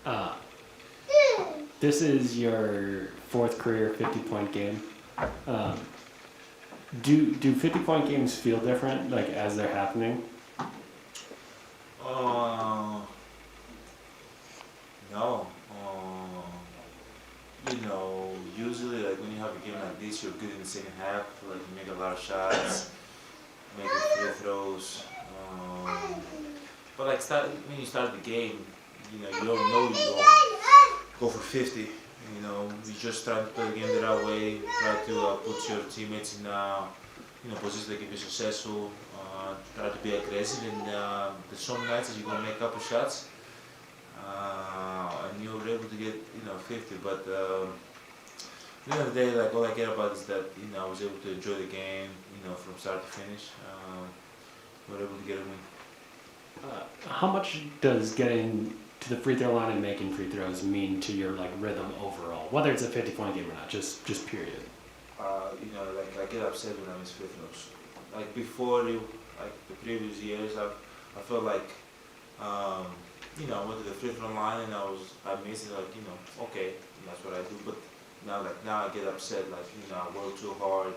Uh, this is your fourth career 50-point game. Um, do 50-point games feel different, like as they're happening? Uh, no. Usually like when you have a game like this, you're good in the second half. Like you make a lot of shots, make free throws. But like when you start the game, you don't know you go for 50. You just try to play the game the right way. Try to put your teammates in positions that can be successful. Try to be aggressive, and there's some nights that you're gonna make a couple shots, and you're able to get 50. But at the end of the day, like all I care about is that I was able to enjoy the game, from start to finish. We were able to get a win. How much does getting to the free throw line and making free throws mean to your like rhythm overall? Whether it's a 50-point game or not, just period. Like I get upset when I miss free throws. Like before, like the previous years, I felt like, I went to the free throw line and I missed it. Like okay, that's what I do. But now I get upset. Like I work too hard.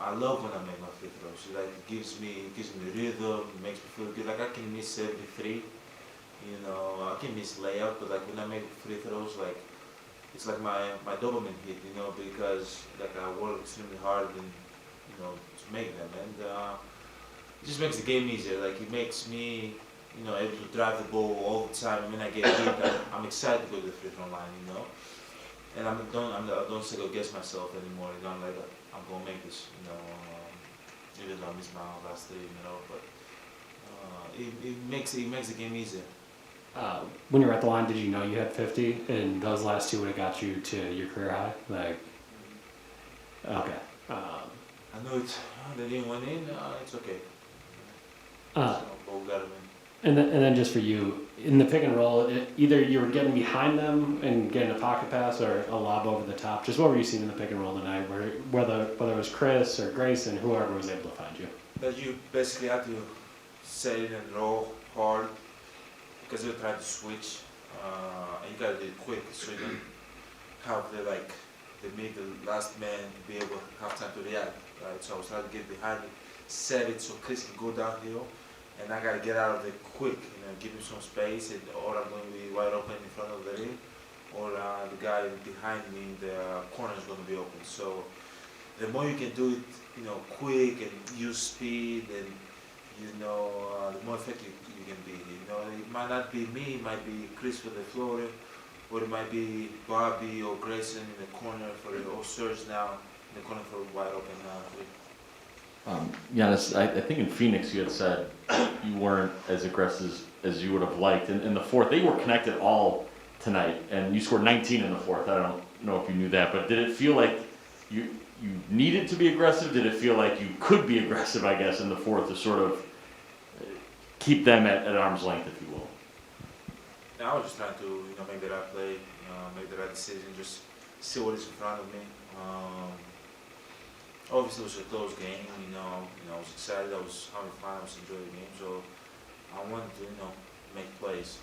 I love when I make my free throws. It gives me the rhythm. It makes me feel good. Like I can miss 73. I can miss layup, but like when I make free throws, like it's like my dopamine hit, because like I work extremely hard and to make them, and it just makes the game easier. Like it makes me able to drive the ball all the time. And when I get hit, I'm excited to go to the free throw line, and I don't second guess myself anymore. I'm like I'm gonna make this, even though I missed my last three, but it makes the game easier. When you were at the line, did you know you had 50, and those last two would have got you to your career high? Like, okay. I know they didn't win in. It's okay. Uh, But we got to win. and then just for you, in the pick and roll, either you were getting behind them and getting a pocket pass or a lob over the top. Just what were you seeing in the pick and roll tonight? Whether it was Chris or Grayson, whoever was able to find you. That you basically have to set it and roll hard because they're trying to switch. And you gotta do it quick so you don't have they make the last man to be able to have time to react. Right? So I was trying to get behind it, set it so Chris can go downhill, and I gotta get out of it quick. Give him some space, or I'm going to be wide open in front of the ring, or the guy behind me in the corner is going to be open. So the more you can do it, quick and use speed, and the more effective you can be. It might not be me, it might be Chris for the floor, or it might be Bobby or Grayson in the corner or Serge now in the corner for wide open three. Giannis, I think in Phoenix you had said you weren't as aggressive as you would have liked. In the fourth, they were connected all tonight, and you scored 19 in the fourth. I don't know if you knew that, but did it feel like you needed to be aggressive? Did it feel like you could be aggressive, I guess, in the fourth to sort of keep them at arm's length, if you will? I was just trying to make the right play, make the right decision, just see what is in front of me. Obviously, it was a close game. I was excited. I was having fun. I was enjoying the game. So I wanted to, make plays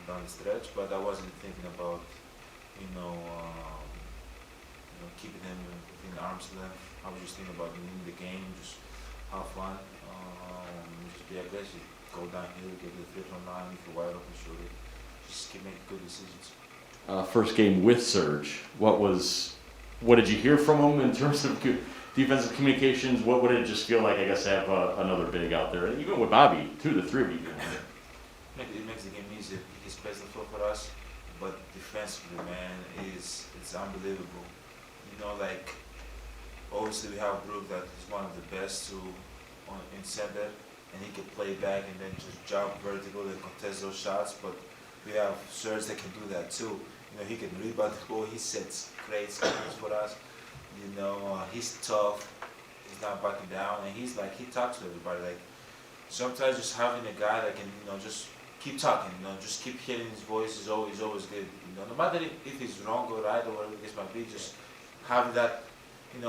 down the stretch, but I wasn't thinking about, keeping them within arm's length. I was just thinking about winning the game, just have fun, just be aggressive, go downhill, get to the free throw line, if you're wide open, shoot it. Just keep making good decisions. First game with Serge. What did you hear from him in terms of defensive communications? What would it just feel like, I guess, to have another big out there? And even with Bobby, 2 to 3 of you. It makes the game easier. He plays the floor for us, but defensively, man, it's unbelievable. Obviously we have Brook that is one of the best in center, and he can play back and then just jump vertical and contest those shots. But we have Serge that can do that too. He can rebound the ball. He sets great screens for us. He's tough. He's not backing down, and he talks to everybody. Like sometimes just having a guy that can just keep talking, just keep hearing his voice is always good. No matter if he's wrong or right or whatever the case might be, just having that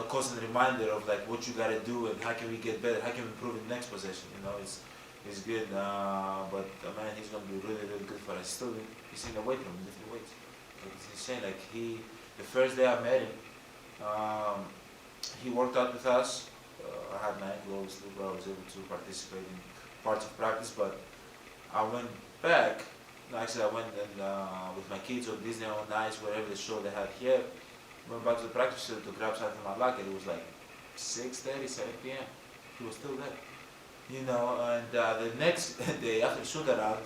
constant reminder of like what you gotta do and how can we get better, how can we improve in the next possession. It's good. But man, he's gonna be really good but he's in the weight room lifting weights. Like, it's insane. Like the first day I met him, he worked out with us. I had my ankle obviously, but I was able to participate in parts of practice. But I went back. Actually, I went and with my kids on Disney on Ice, wherever the show they had here. Went back to the practice facility to grab something from my locker. It was like 6:30, 7 p.m. He was still there. You know, and the next day after the shoot around,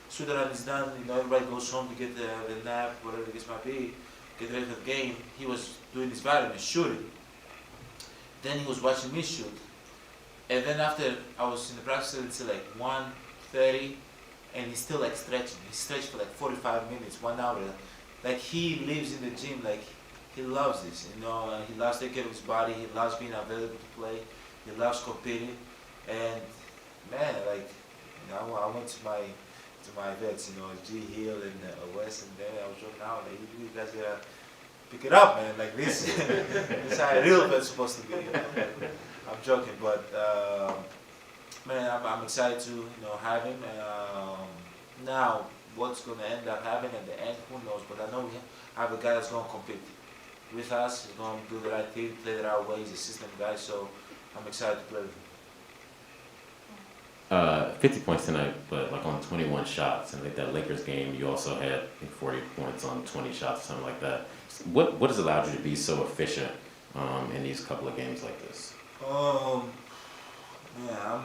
shoot around is done. You know, everybody goes home to get the nap, whatever the case might be, get ready for the game. He was doing his vitamin, shooting. Then he was watching me shoot. And then after I was in the practice until like 1:30, and he's still like stretching. He stretched for like 45 minutes, 1 hour. Like he lives in the gym, like he loves this, you know. He loves taking care of his body. He loves being available to play. He loves competing. And man, like, you know, I went to my vets, you know, G Hill and West, and then I was joking out, like, you guys gotta pick it up, man. Like this, this is how a real vet's supposed to be. You know? I'm joking, but man, I'm excited to have him. Now, what's gonna end up happening at the end, who knows? But I know we have a guy that's gonna compete with us. He's gonna do the right thing, play the right way. He's a system guy, so I'm excited to play with him. 50 points tonight, but like on 21 shots. And like that Lakers game, you also had I think 40 points on 20 shots or something like that. What has allowed you to be so efficient in these couple of games like this? Yeah,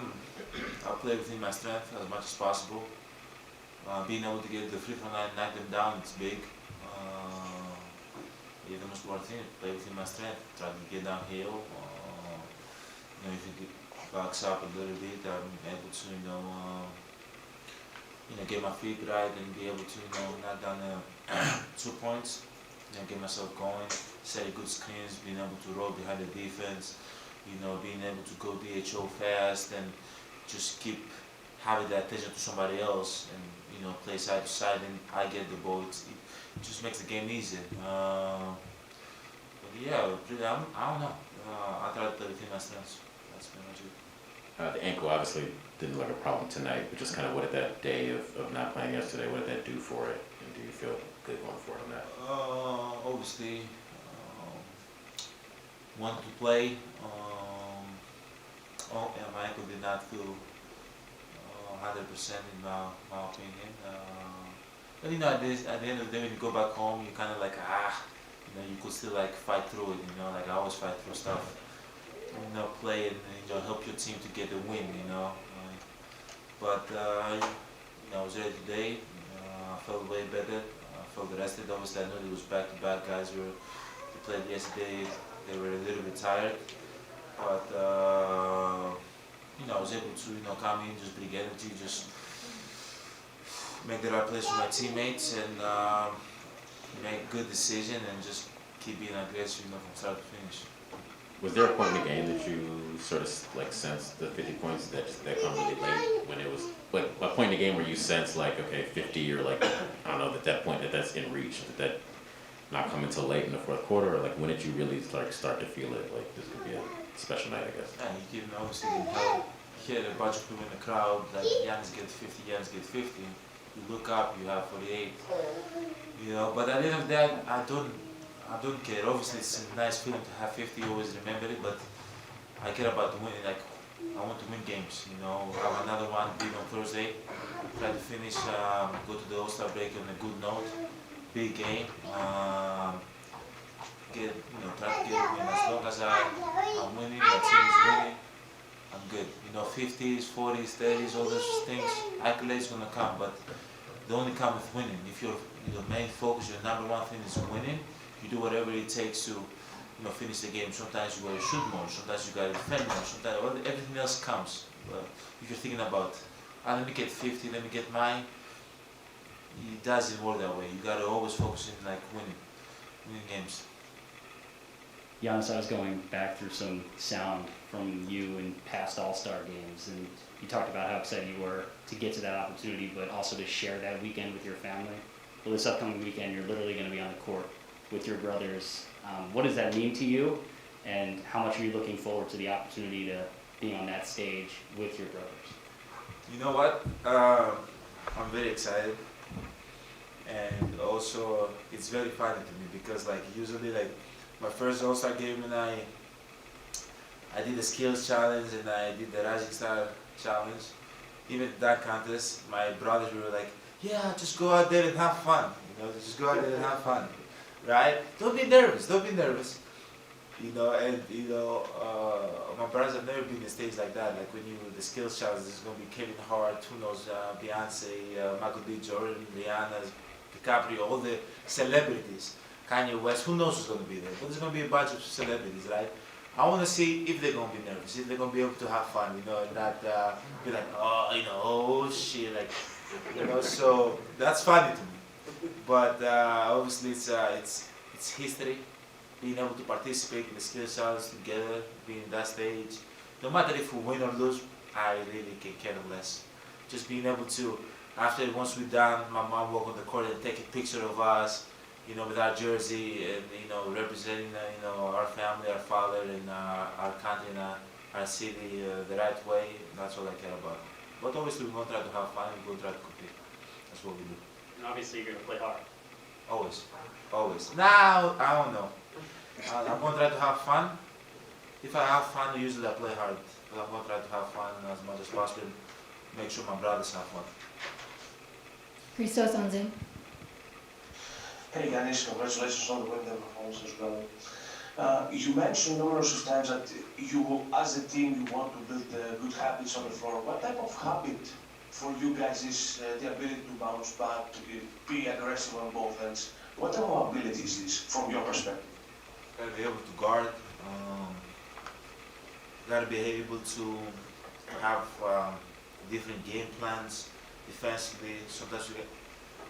I play within my strength as much as possible. Being able to get the free throw line, knock them down, it's big. Yeah, the most important thing, play within my strength. Try to get downhill. If you box up a little bit, I'm able to, get my feet right and be able to, knock down 2 points, get myself going, set good screens, being able to roll behind the defense, being able to go DHO fast and just keep having that attention to somebody else and, play side to side and I get the ball. It just makes the game easier. But yeah, I don't know. I try to play within my strengths. That's pretty much it. The ankle obviously didn't look a problem tonight, but just kind of what did that day of not playing yesterday, what did that do for it? And do you feel good going forward on that? Obviously, wanted to play. My ankle did not feel 100% in my opinion. But at the end of the day, when you go back home, you kind of like, you could still like fight through it, like I always fight through stuff. Play and help your team to get the win, But I was there today. I felt way better. I felt rested. Obviously, I know it was back-to-back guys who played yesterday. They were a little bit tired, but I was able to come in, just bring energy, just make the right plays for my teammates, and make good decision, and just keep being aggressive, from start to finish. Was there a point in the game that you sort of like sensed the 50 points that come really late when it was like a point in the game where you sense like, okay, 50 or like, I don't know, at that point that's in reach, that not come until late in the fourth quarter, or like when did you really start to feel it, like this could be a special night, I guess? Yeah, you can obviously hear a bunch of people in the crowd, like Giannis get 50, Giannis get 50. You look up, you have 48. But at the end of that, I don't care. Obviously, it's a nice feeling to have 50, always remember it, but I care about the winning. Like, I want to win games, have another one big on Thursday, try to finish, go to the All-Star break on a good note, big game, try to get a win. As long as I'm winning, my team is winning, I'm good. 50s, 40s, 30s, all those things, accolades gonna come, but they only come with winning. If your main focus, your number one thing is winning, you do whatever it takes to, finish the game. Sometimes you gotta shoot more. Sometimes you gotta defend more. Sometimes everything else comes. But if you're thinking about, let me get 50, let me get mine, it doesn't work that way. You gotta always focus in like winning games. Giannis, I was going back through some sound from you in past All-Star games, and you talked about how excited you were to get to that opportunity, but also to share that weekend with your family. Well, this upcoming weekend, you're literally going to be on the court with your brothers. What does that mean to you, and how much are you looking forward to the opportunity to be on that stage with your brothers? You know what? I'm very excited, and also it's very funny to me because like usually like my first All-Star game and I did the skills challenge and I did the Rising Star challenge. Even that contest, my brothers were like, "Yeah, just go out there and have fun. You know, just go out there and have fun, right? Don't be nervous. Don't be nervous." You know, and you know, my brothers have never been in stages like that. Like when you the skills challenge, there's gonna be Kevin Hart, who knows, Beyonce, Michael B. Jordan, Rihanna, DiCaprio, all the celebrities, Kanye West. Who knows who's gonna be there? But there's gonna be a bunch of celebrities, right? I want to see if they're gonna be nervous, if they're gonna be able to have fun, you know, and not be like, oh, you know, oh shit, like, you know. So that's funny to me. But obviously, it's history. Being able to participate in the skills challenge together, being in that stage, no matter if we win or lose, I really can care less. Just being able to, after once we're done, my mom walk on the court and take a picture of us, you know, with our jersey and you know representing you know our family, our father, and our country and our city the right way. That's all I care about. But obviously, we're gonna try to have fun. We're gonna try to compete. That's what we do. And obviously, you're going to play hard. Always, always. Now I don't know. I'm gonna try to have fun. If I have fun, usually I play hard. But I'm gonna try to have fun as much as possible. Make sure my brothers have fun. Christos on Zoom. Hey Giannis, congratulations on the win and performance as well. You mentioned numerous of times that you, as a team, you want to build good habits on the floor. What type of habit for you guys is the ability to bounce back, to be aggressive on both ends? What type of ability is this from your perspective? Gotta be able to guard. Gotta be able to have different game plans defensively. Sometimes you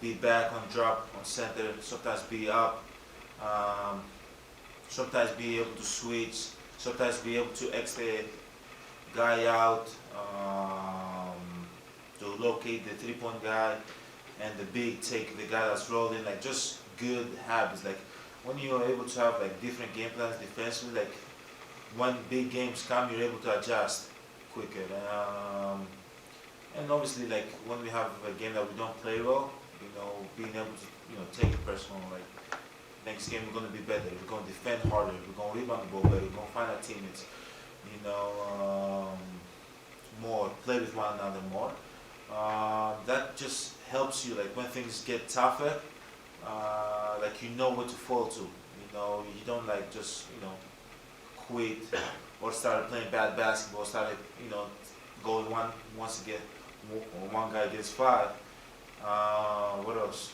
be back on drop on center. Sometimes be up. Sometimes be able to switch. Sometimes be able to X the guy out to locate the 3-point guy, and the big take the guy that's rolling. Like just good habits. Like when you are able to have like different game plans defensively, like when big games come, you're able to adjust quicker. And obviously, like when we have a game that we don't play well, you know, being able to take it personal. Like next game we're gonna be better. We're gonna defend harder. We're gonna rebound the ball better. We're gonna find our teammates. You know, more play with one another more. That just helps you. Like when things get tougher. Like you know what to fall to, you know, you don't like just, quit or start playing bad basketball, start, going once again, one guy gets five. What else?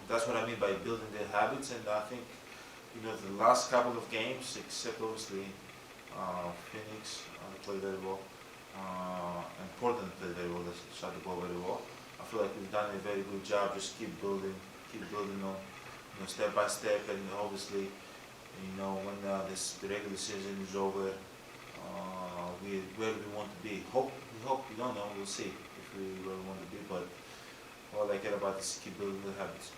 That's what I mean by building their habits, and I think, the last couple of games, except obviously Phoenix played very well, and Portland played very well, they shot the ball very well. I feel like we've done a very good job, just keep building on, step by step, and obviously, when the regular season is over, where we want to be. We don't know, we'll see if we where we want to be, but all I care about is keep building the habits.